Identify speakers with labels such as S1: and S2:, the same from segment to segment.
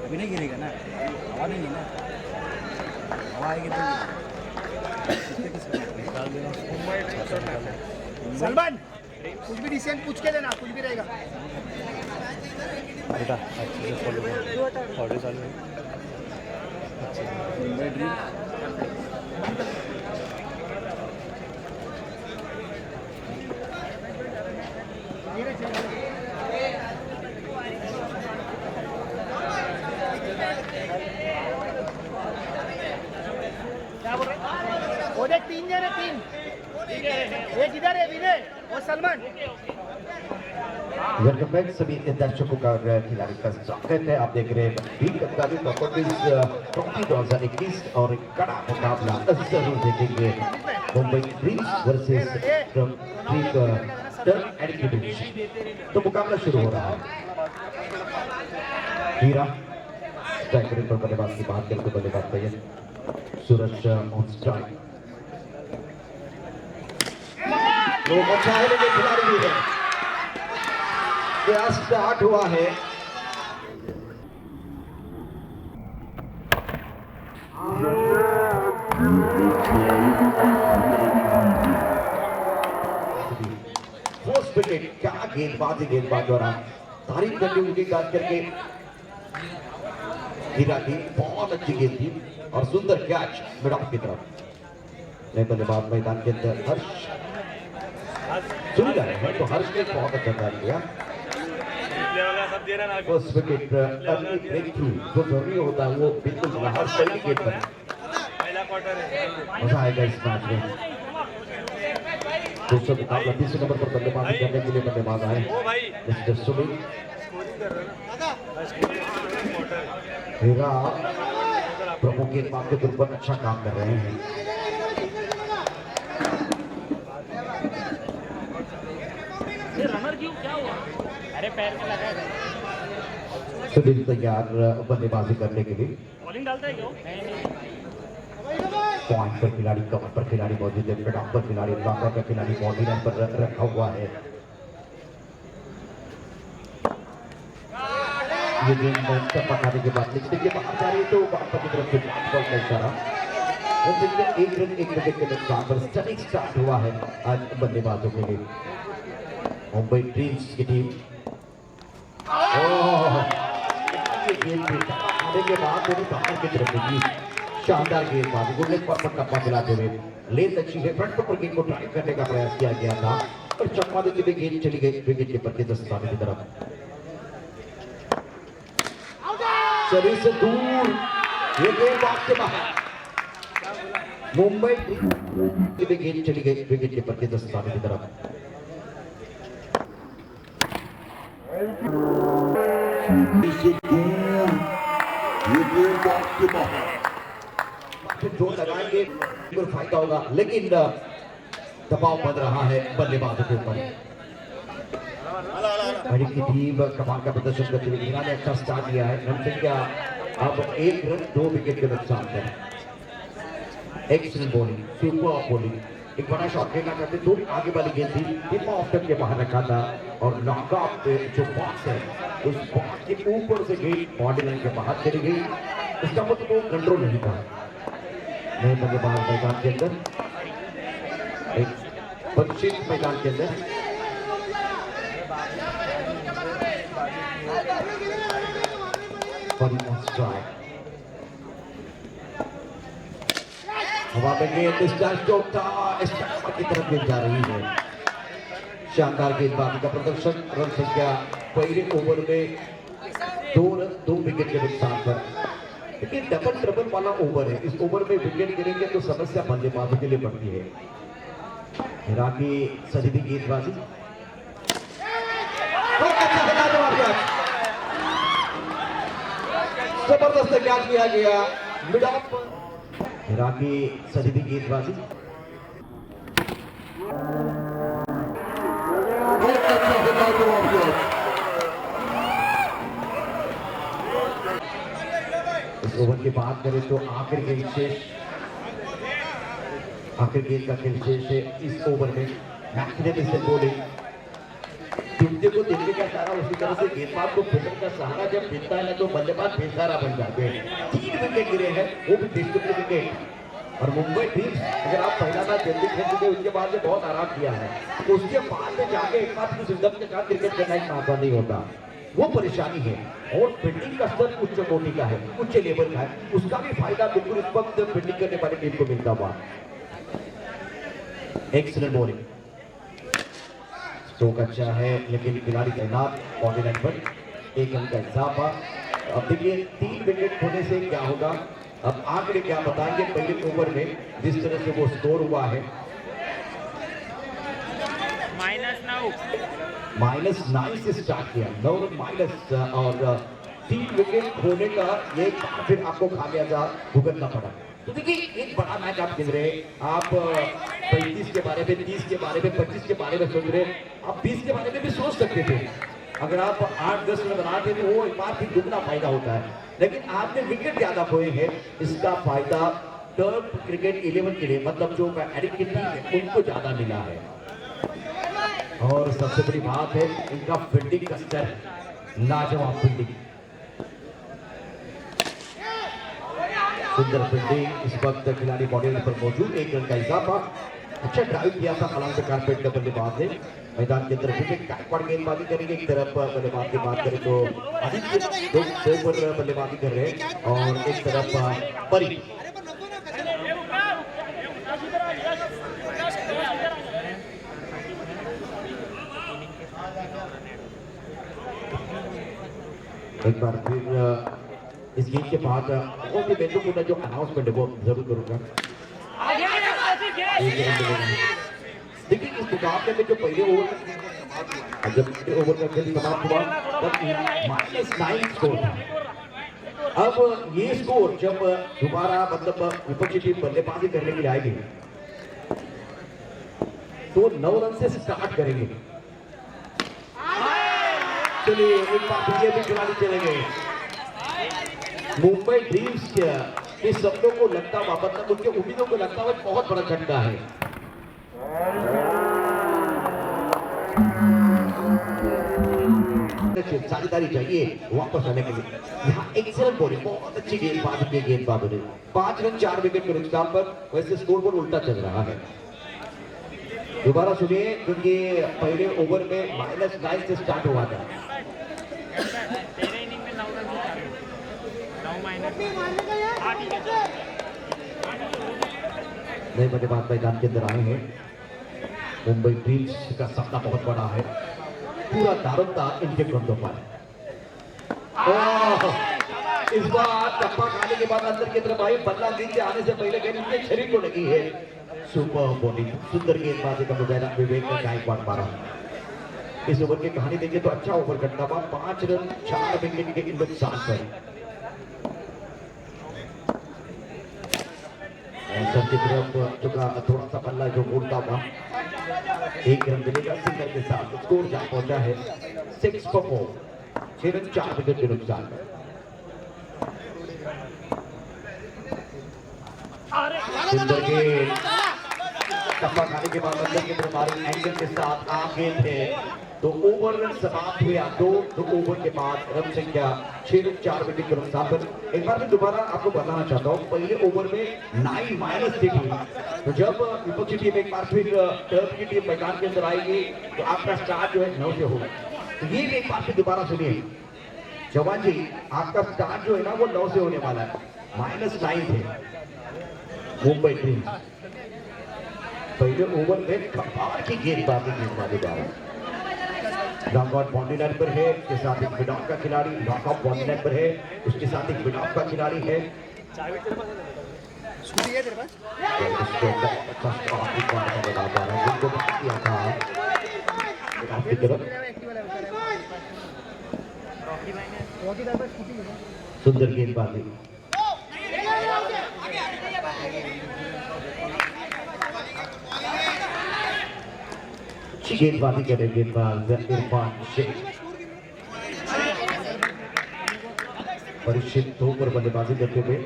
S1: अभी नहीं गिरेगा ना, हवा नहीं है ना, हवा आएगी तो
S2: सलमान कुछ भी डिसीजन पूछ के लेना, कुछ भी रहेगा।
S3: बेटा अच्छे से फॉलो करो, ऑडियो चालू है।
S1: मुंबई ड्रीम
S2: क्या बोल रहे? वो देख 3 जने, 3 एक इधर है विनय और सलमान।
S4: वेलकम बैक सभी दर्शकों का खिलाड़ी का स्वागत है। आप देख रहे हैं बीट कप्तानी परफॉर्मेंस ट्रॉफी 2021 और एक कड़ा मुकाबला जरूर देखेंगे। Mumbai dreams versus turn adequate. तो मुकाबला शुरू हो रहा है। हीरा स्ट्राइकर पर बल्लेबाज की बात करें तो बल्लेबाज तैयार, सूरज ऑन स्ट्राइक। लोग चाहे लेकिन खिलाड़ी भी है। क्या स्टार्ट हुआ है। फर्स्ट विकेट, क्या गेंदबाज द्वारा तारीफ करके विकेट डाल करके हीरा की बहुत अच्छी गेंद थी और सुंदर कैच मिड ऑफ की तरफ। नए बल्लेबाज मैदान के अंदर हर्ष सुन रहे हैं तो हर्ष ने बहुत अच्छा कैच किया। First wicket early breakthrough जो जरूरी होता है वो बिल्कुल हर सही विकेट पर मजा आएगा इस मैच में। दूसरा मुकाबला 30 नंबर पर बल्लेबाजी करने के लिए बल्लेबाज आए मिस्टर सुनील। हीरा प्रभु गेंदबाज के तौर पर अच्छा काम कर रहे हैं।
S5: रनर क्यों, क्या हुआ? अरे पैर में लगा है।
S4: सुनील तैयार बल्लेबाजी करने के लिए।
S5: बॉलिंग डालता है क्यों?
S4: पॉइंट पर खिलाड़ी, कवर पर खिलाड़ी मौजूद है, मिड ऑफ पर खिलाड़ी, लॉन्गर पर खिलाड़ी बॉर्डर पर रखा हुआ है। ये गेंद पकाने के बाद लेकिन ये बाहर जा रही है तो बाहर की तरफ से बॉल का इशारा। एक रन एक विकेट के नुकसान पर स्टनिंग स्टार्ट हुआ है आज बल्लेबाजों के लिए। मुंबई ड्रीम्स की टीम गेंद आने के बाद दोनों बाहर की तरफ निकली। शानदार गेंदबाजी, गुडनेस पर टप्पा खिलाते हुए लेंथ अच्छी है। फ्रंट पर गेंद को ड्राइव करने का प्रयास किया गया था और चकमा देते हुए गेंद चली गई विकेट कीपर के दस्ताने की तरफ। शरीर से दूर ये गेंद से बाहर। मुंबई गेंद चली गई विकेट कीपर के दस्ताने की तरफ। जो लगाएंगे बिल्कुल फायदा होगा लेकिन दबाव बन रहा है बल्लेबाजों के ऊपर। की टीम कमाल का प्रदर्शन करते हुए हीरा ने अच्छा स्टार्ट किया है। रन संख्या अब 1 रन 2 विकेट के नुकसान पर। एक्सीलेंट बॉलिंग, सुपर बॉलिंग, एक बड़ा शॉट खेलना चाहते, थोड़ी आगे वाली गेंद थी, टिप ऑफ के बाहर रखा था और नॉकआउट पे जो बॉक्स है उस बॉक्स के ऊपर से गेंद बॉडी लाइन के बाहर चली गई। उसका मतलब कंट्रोल नहीं था। नए बल्लेबाज मैदान के अंदर, एक परीक्षित मैदान के अंदर हवा में गेंद की तरफ गेंद जा रही है। शानदार गेंदबाजी का प्रदर्शन। रन संख्या पहले ओवर में 2 विकेट के नुकसान पर। लेकिन डबल ट्रबल वाला ओवर है, इस ओवर में विकेट गिरेंगे तो समस्या बल्लेबाजों के लिए बढ़ती है। हीरा की सजीदी गेंदबाजी, जबरदस्त कैच किया गया मिड ऑफ। हीरा की सजीदी गेंदबाजी, इस ओवर की बात करें तो आखिर गेंद का खेल शेष है इस ओवर में। मैक्सिमम बॉलिंग कुत्ते को देखने का सहारा उसी तरह से गेंदबाज को फिल्डर का सहारा जब मिलता है ना तो बल्लेबाज बेसहारा बन जाते हैं। 3 विकेट गिरे हैं, वो भी डिस्ट्रिक्ट विकेट। और मुंबई टीम्स अगर आप पहला मैच जल्दी खेल चुके उसके बाद में बहुत आराम किया है, तो उसके बाद में जाके एक बार सिद्धम के साथ क्रिकेट करना एक आसान नहीं होता, वो परेशानी है। और फील्डिंग का स्तर उच्च कोटि का है, उच्च लेवल का है, उसका भी फायदा बिल्कुल इस वक्त फील्डिंग करने वाली टीम को मिलता हुआ। एक्सीलेंट बॉलिंग, स्ट्रोक अच्छा है लेकिन खिलाड़ी तैनात कॉर्डिनेट पर, 1 रन का इजाफा। अब देखिए 3 विकेट खोने से क्या होगा, अब आंकड़े क्या बताएंगे पहले ओवर में जिस तरह से वो स्कोर हुआ है। -9 से स्टार्ट किया, 9 रन माइनस और 3 विकेट खोने का ये फिर आपको खामियाजा भुगतना पड़ा। तो देखिए एक बड़ा मैच आप खेल रहे, आप 35 के बारे में, 30 के बारे में, 25 के बारे में सोच रहे, आप 20 के बारे में भी सोच सकते थे। अगर आप 8-10 रन बनाते तो वो एक बार फिर दुगना फायदा होता है, लेकिन आपने विकेट ज्यादा खोए हैं, इसका फायदा टर्फ क्रिकेट 11 के लिए, मतलब जो एडिट की टीम है उनको ज्यादा मिला है। और सबसे बड़ी बात है इनका फील्डिंग का स्तर, लाजवाब फील्डिंग, सुंदर फील्डिंग। इस वक्त खिलाड़ी बॉडी पर मौजूद, 1 रन का इजाफा। अच्छा ड्राइव किया था हालांकि कारपेट का बल्लेबाज ने मैदान के अंदर विकेट गायकवाड़ गेंदबाजी करेंगे। एक तरफ बल्लेबाज की बात करें तो आदित्य दो पर बल्लेबाजी कर रहे हैं और एक तरफ परी। एक बार फिर इस गेम के बाद बहुत ही महत्वपूर्ण जो अनाउंसमेंट है वो जरूर करूंगा। देखिए इस मुकाबले में जो पहले ओवर जब ओवर का खेल समाप्त हुआ तब -9 स्कोर था। अब ये स्कोर जब दोबारा मतलब विपक्षी टीम बल्लेबाजी करने के लिए आएगी तो 9 रन से स्टार्ट करेंगे। चलिए एक बार फिर भी खिलाड़ी चले गए। मुंबई ड्रीम्स के सपनों को लगता हुआ, मतलब उनके उम्मीदों को लगता हुआ बहुत बड़ा झटका है। साझेदारी चाहिए वापस आने के लिए। यहाँ एक्सीलेंट बॉलिंग, बहुत अच्छी गेंदबाजी की गेंदबाजों ने 5 रन 4 विकेट के नुकसान पर, वैसे स्कोर बोर्ड उल्टा चल रहा है। दोबारा सुनिए क्योंकि पहले ओवर में -9 से स्टार्ट हुआ था। नए बल्लेबाज मैदान के अंदर आए हैं। मुंबई ड्रीम्स का सपना बहुत बड़ा है, पूरा दारोमदार इनके कंधों पर। इस बार टप्पा खाने के बाद अंदर की तरफ आई, बल्ला नीचे आने से पहले गेंद इनके शरीर को लगी है। सुपर बॉलिंग, सुंदर गेंदबाजी का मुजाहिदा विवेक ने गायकवाड़ मारा। इस ओवर की कहानी देखिए तो अच्छा ओवर करता हुआ, 5 रन 4 विकेट के नुकसान पर। सबकी तरफ चुका थोड़ा सा बल्ला जो उड़ता हुआ, 1 रन मिलेगा सिंगल के साथ, स्कोर जा पहुंचा है 6 for 4, 6 रन 4 विकेट के नुकसान पर। सुंदर गेंद, टप्पा खाने के बाद अंदर की तरफ मारी एंगल के साथ आगे थे तो ओवर समाप्त हुआ। 2 ओवर के बाद रन संख्या 6 रन 4 विकेट के नुकसान पर। एक बार मैं दोबारा आपको बताना चाहता हूँ, पहले ओवर में 9 माइनस थी टीम, तो जब विपक्षी टीम एक बार फिर टर्फ की टीम मैदान के अंदर आएगी तो आपका स्टार्ट जो है 9 से होगा। तो ये भी एक बार फिर दोबारा सुनिए जवान जी, आपका स्टार्ट जो है ना वो 9 से होने वाला है। -9 थे मुंबई ड्रीम्स। पहले ओवर में कमाल की गेंदबाजी जा रहा है। नॉकआउट बाउंड्री लाइन पर है, उसके साथ एक मिड ऑफ का खिलाड़ी नॉकआउट बाउंड्री लाइन पर है, उसके साथ एक मिड ऑफ का खिलाड़ी है। सुंदर गेंदबाजी, अच्छी गेंदबाजी कर रहे गेंदबाज इरफान शेख। परीक्षित 2 पर बल्लेबाजी करते हुए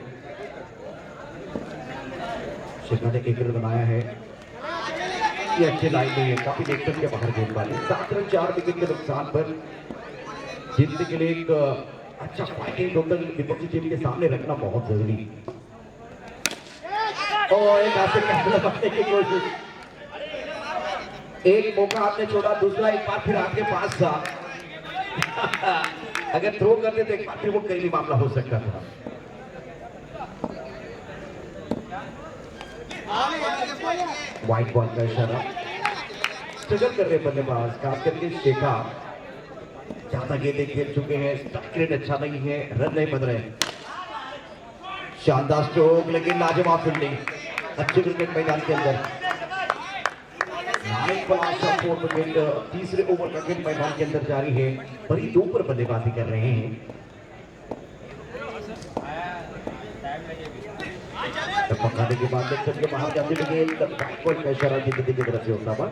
S4: शेख ने 1 रन बनाया है। ये अच्छी लाइन नहीं है, काफी नेक्टर के बाहर गेंदबाजी। 7 रन 4 विकेट के नुकसान पर जीतने के लिए एक अच्छा फाइटिंग टोटल विपक्षी टीम के सामने रखना बहुत जरूरी। और एक ऐसे कैच लगाने की कोशिश, एक मौका आपने छोड़ा, दूसरा एक बार फिर आपके पास था। अगर थ्रो करते तो एक बार फिर वो कहीं भी मामला हो सकता था। व्हाइट बॉल का इशारा, स्ट्रगल कर रहे बल्लेबाज, खास करके शेखर ज्यादा गेंदें खेल चुके हैं, स्ट्राइक रेट अच्छा नहीं है, रन नहीं बन रहे। शानदार स्ट्रोक, लेकिन लाजवाब फील्डिंग, अच्छे क्रिकेट मैदान के अंदर। तीसरे ओवर का खेल मैदान के अंदर जारी है, बड़ी दो पर बल्लेबाजी कर रहे हैं। पकाने के बाद के बाहर जाते हुए बैकवर्ड का इशारा जीतने की तरफ से होता हुआ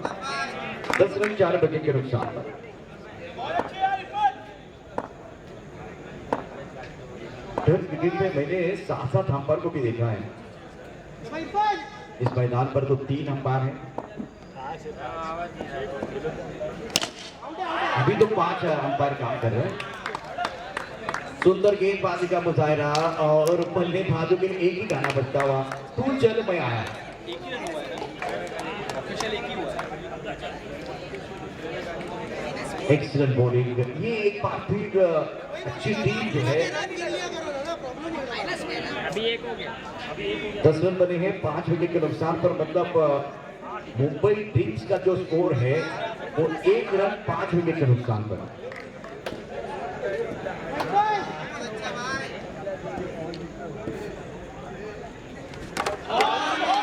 S4: 10 रन 4 विकेट के नुकसान पर। क्रिकेट में मैंने 7-7 अंपायर को भी देखा है। इस मैदान पर तो 3 अंपायर हैं, अभी तो 5 अंपायर काम कर रहे हैं। सुंदर गेंदबाजी का मुजाहरा और बल्लेबाजों के लिए एक ही गाना बजता हुआ, तू चल मैं आया। एक्सीलेंट बॉलिंग, ये एक बार फिर अच्छी टीम जो है।
S5: अभी एक हो गया,
S4: 10 रन बने हैं 5 विकेट के नुकसान पर, मतलब मुंबई ड्रीम्स का जो स्कोर है वो 1 रन 5 विकेट के नुकसान पर।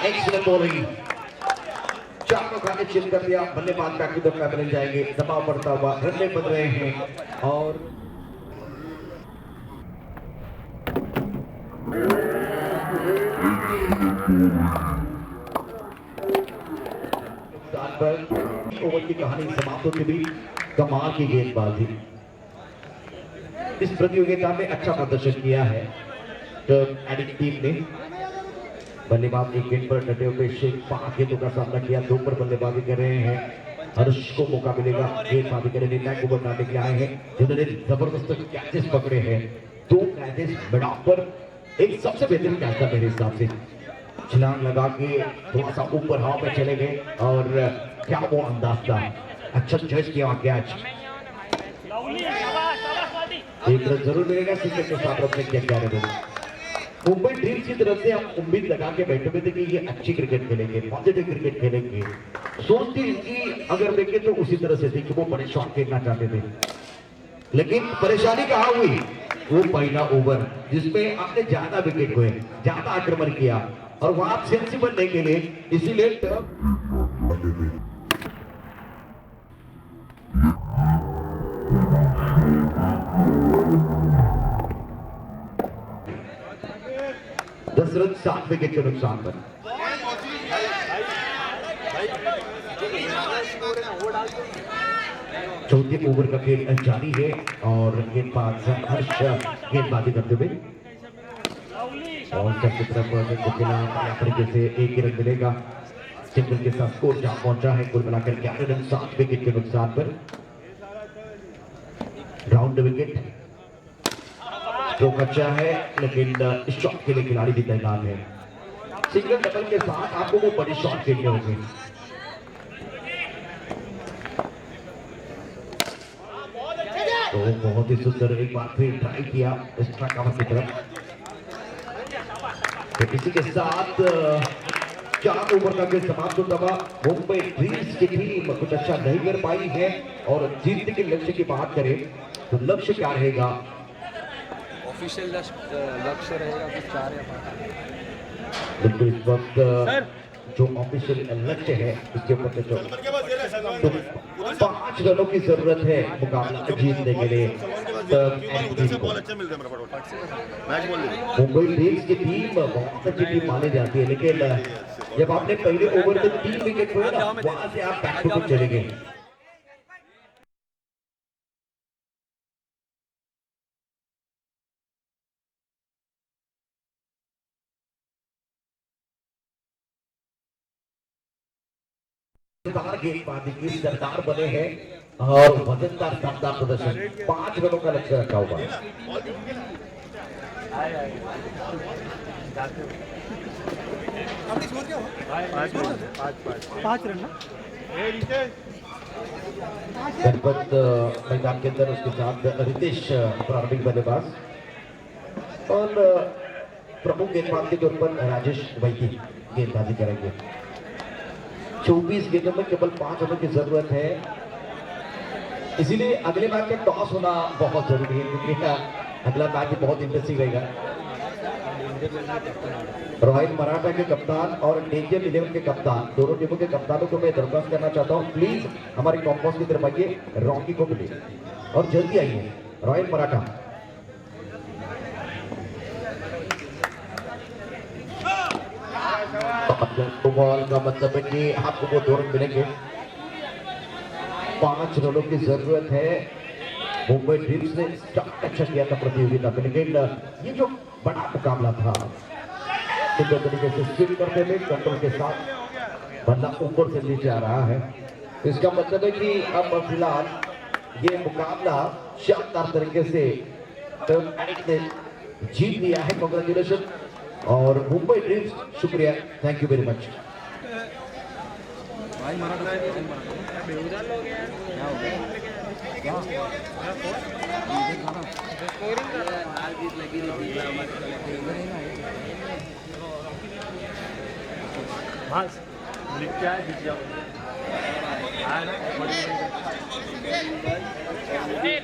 S4: एक्सीलेंट बॉलिंग, 4 को खाने चिल कर दिया, बल्लेबाज बैक टू द पैनल जाएंगे, दबाव बढ़ता हुआ, रन बन रहे हैं। और ओवर की कहानी समाप्त होती हुई, कमाल की गेंदबाजी। इस प्रतियोगिता में अच्छा प्रदर्शन किया है टीम ने। बल्लेबाज एक गेंद पर डटे हुए शेख 5 गेंदों का सामना किया, 2 पर बल्लेबाजी कर रहे हैं। हर्ष को मौका मिलेगा, गेंदबाजी करने निर्णायक ओवर डालने के आए हैं, जिन्होंने जबरदस्त कैचेस पकड़े हैं। 2 कैचेस मिड ऑफ पर, एक सबसे बेहतरीन कैच था मेरे हिसाब से। छलांग लगा के थोड़ा सा ऊपर हवा में चले गए और क्या वो अंदाज था, अच्छा जज किया कैच। एक रन जरूर मिलेगा, सिंगल के साथ रखने क्या कह रहे थे। मुंबई ड्रीम्स की तरफ से हम उम्मीद लगा के बैठे हुए थे कि ये अच्छी क्रिकेट खेलेंगे, पॉजिटिव क्रिकेट खेलेंगे। सोचती इनकी अगर देखें तो उसी तरह से थी कि वो बड़े शॉट खेलना चाहते थे, लेकिन परेशानी कहाँ हुई, वो पहला ओवर जिसमें आपने ज्यादा विकेट हुए, ज्यादा आक्रमण किया और वहां आप सेंसिबल नहीं खेले, इसीलिए दस रन 7 विकेट के नुकसान पर। चौथे ओवर का खेल जारी है और गेंदबाज हर्ष गेंदबाजी करते हुए और की तरफ तरीके से एक ही रन मिलेगा, सिंगल के साथ स्कोर जहां पहुंचा है कुल मिलाकर 11 रन 7 विकेट के नुकसान पर। राउंड विकेट जो कच्चा है, लेकिन शॉट के लिए खिलाड़ी भी तैनात है। सिंगल डबल के साथ आपको वो बड़ी शॉट खेलने होंगे। तो बहुत ही सुंदर एक बार फिर ट्राई किया एक्स्ट्रा कवर की तरफ। तो इसी के साथ 4 ओवर का खेल समाप्त होता हुआ। मुंबई ड्रीम्स की टीम कुछ अच्छा नहीं कर पाई है और जीतने के लक्ष्य की बात करें तो लक्ष्य क्या रहेगा?
S1: ऑफिशियल लक्ष्य रहेगा कुछ 4 या 5।
S4: बिल्कुल, इस वक्त जो ऑफिशियल लक्ष्य है इसके ऊपर तो 5 रनों की जरूरत है मुकाबला जीतने के लिए। मुंबई ड्रीम्स की टीम बहुत अच्छी टीम मानी जाती है, लेकिन जब आपने पहले ओवर में 3 विकेट हुए ना, वहां से आप बैक टू बैक चले गए। गेंदबाजी की सरदार बने हैं और वजनदार शानदार प्रदर्शन 5 रनों का लक्ष्य रखा हुआ है।
S2: पाँच रन ना
S4: गणपत मैदान के अंदर उसके साथ रितेश प्रारंभिक बल्लेबाज और प्रमुख गेंदबाज के तौर पर राजेश वैद्य गेंदबाजी करेंगे। 24 गेंदों में केवल 5 रनों की जरूरत है, इसीलिए अगले मैच में टॉस होना बहुत जरूरी है क्योंकि अगला मैच बहुत इंटरेस्टिंग रहेगा। रॉयल मराठा के कप्तान और डेंजर 11 के कप्तान दोनों टीमों के कप्तानों को मैं दरख्वास्त करना चाहता हूं, प्लीज हमारे कॉम्पोज की तरफ आइए, रॉकी को मिले और जल्दी आइए। रॉयल मराठा बॉल का मतलब है कि आपको वो 2 रन मिलेंगे। 5 रनों की जरूरत है। मुंबई ड्रीम्स ने स्टार्ट अच्छा किया था प्रतियोगिता में, लेकिन ये जो बड़ा मुकाबला था सुंदर तरीके से स्विंग करते हुए कंट्रोल के साथ बल्ला ऊपर से नीचे आ रहा है। इसका मतलब है कि अब फिलहाल ये मुकाबला शानदार तरीके से ने जीत लिया है। कांग्रेचुलेशन और मुंबई ड्रीम्स शुक्रिया, थैंक यू वेरी मच।
S5: बस क्या है